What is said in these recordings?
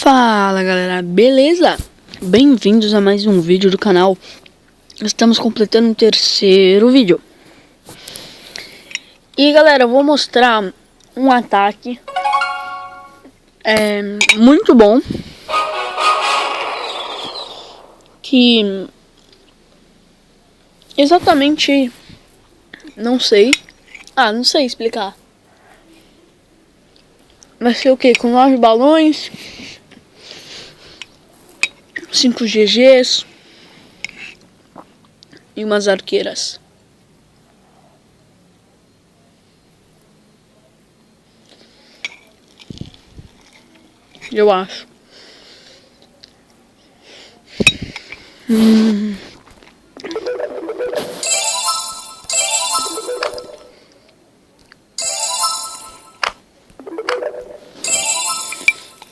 Fala galera, beleza? Bem-vindos a mais um vídeo do canal. Estamos completando o terceiro vídeo. E galera, eu vou mostrar um ataque muito bom, que exatamente não sei explicar. Vai ser o que? Com 9 balões, 5 GGs e umas arqueiras. Eu acho.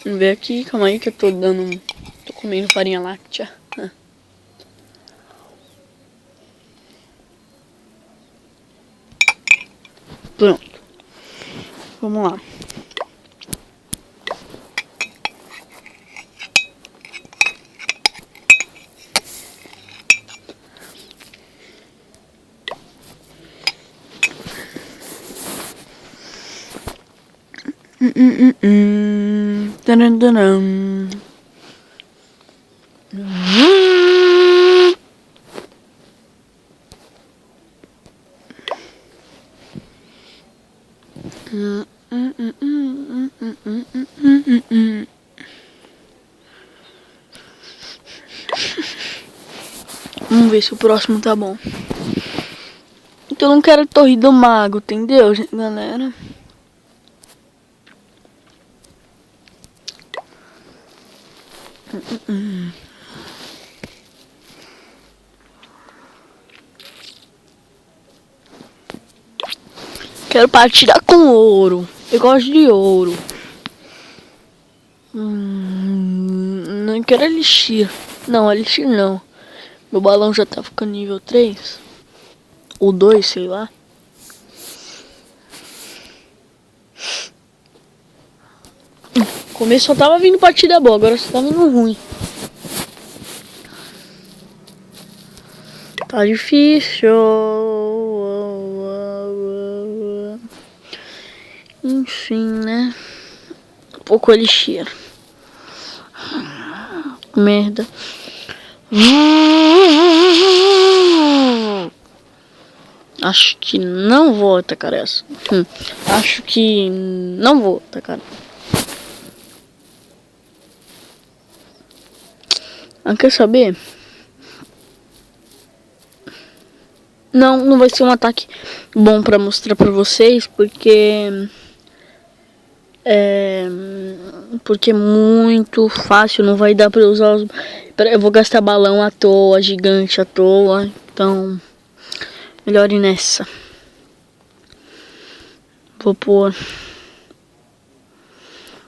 Vamos ver aqui, calma aí que eu tô comendo farinha láctea. Pronto. Vamos lá. Tarantaram. Vamos ver se o próximo tá bom. Então eu não quero a Torre do Mago, entendeu, galera? Quero partida com ouro. Eu gosto de ouro. Não quero elixir. Não, elixir não. Meu balão já tá ficando nível 3. Ou 2, sei lá. No começo só tava vindo partida boa, agora só tá vindo ruim. Tá difícil. Enfim, né? Pouco elixir. Merda. Acho que não vou atacar essa. Acho que não vou atacar. Quer saber? Não vai ser um ataque bom pra mostrar pra vocês, porque é muito fácil, não vai dar pra usar os... Eu vou gastar balão à toa, gigante à toa, então melhor ir nessa. Vou pôr...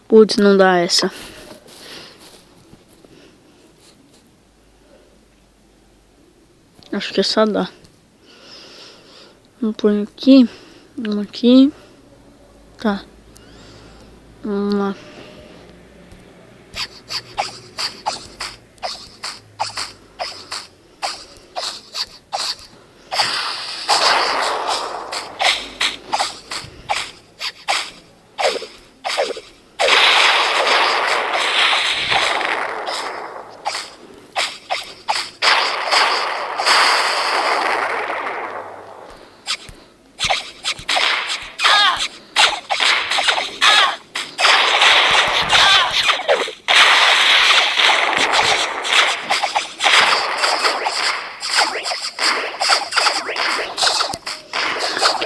Putz, não dá essa. Acho que essa dá. Vamos pôr aqui. Uma aqui. Tá. Vamos lá.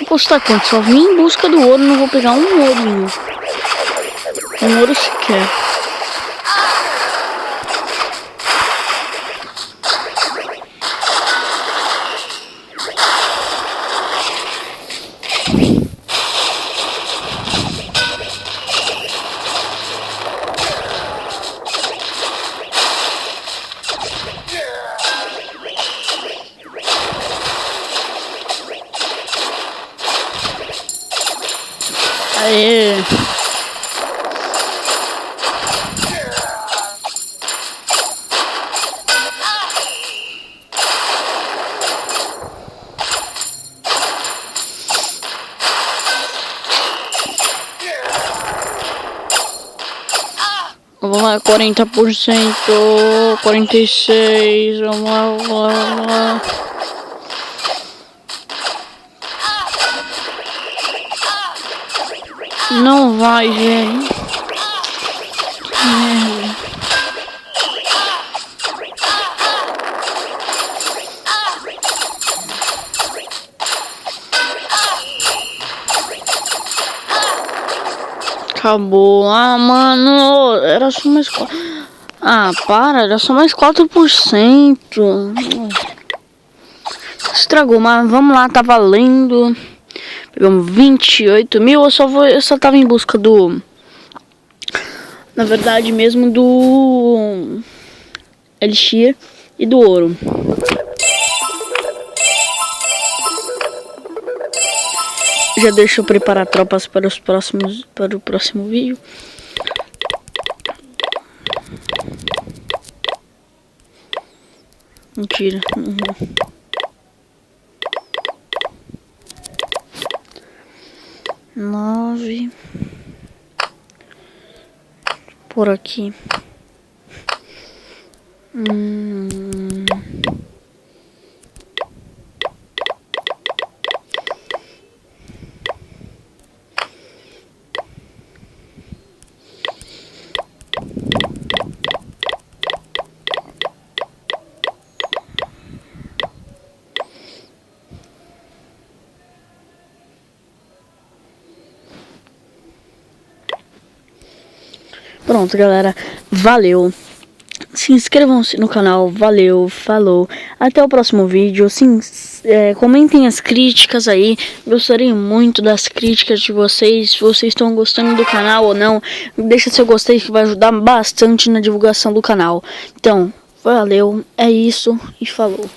Custar quanto? Só vim em busca do ouro, não vou pegar um ourinho. Um ouro sequer. Aê! Vamos lá, 40%, 46%, vamos lá, vamos lá, vamos lá. Não vai, velho. Merda. Acabou. Ah, mano, era só mais 4. Ah, para, era só mais 4%. Estragou, mas vamos lá, tá valendo. Pegamos 28 mil. Eu só tava em busca do... Na verdade mesmo do... Elixir e do ouro. Já deixa eu preparar tropas para o próximo vídeo. Mentira. Nove. Por aqui. Pronto, galera. Valeu. Se inscrevam-se no canal. Valeu. Falou. Até o próximo vídeo. Comentem as críticas aí. Gostaria muito das críticas de vocês. Se vocês estão gostando do canal ou não. Deixa seu gostei que vai ajudar bastante na divulgação do canal. Então, valeu. É isso. E falou.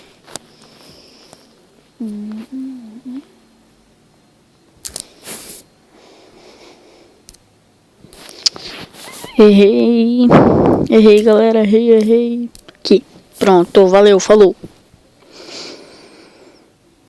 Errei, galera, errei. Aqui, pronto, valeu, falou.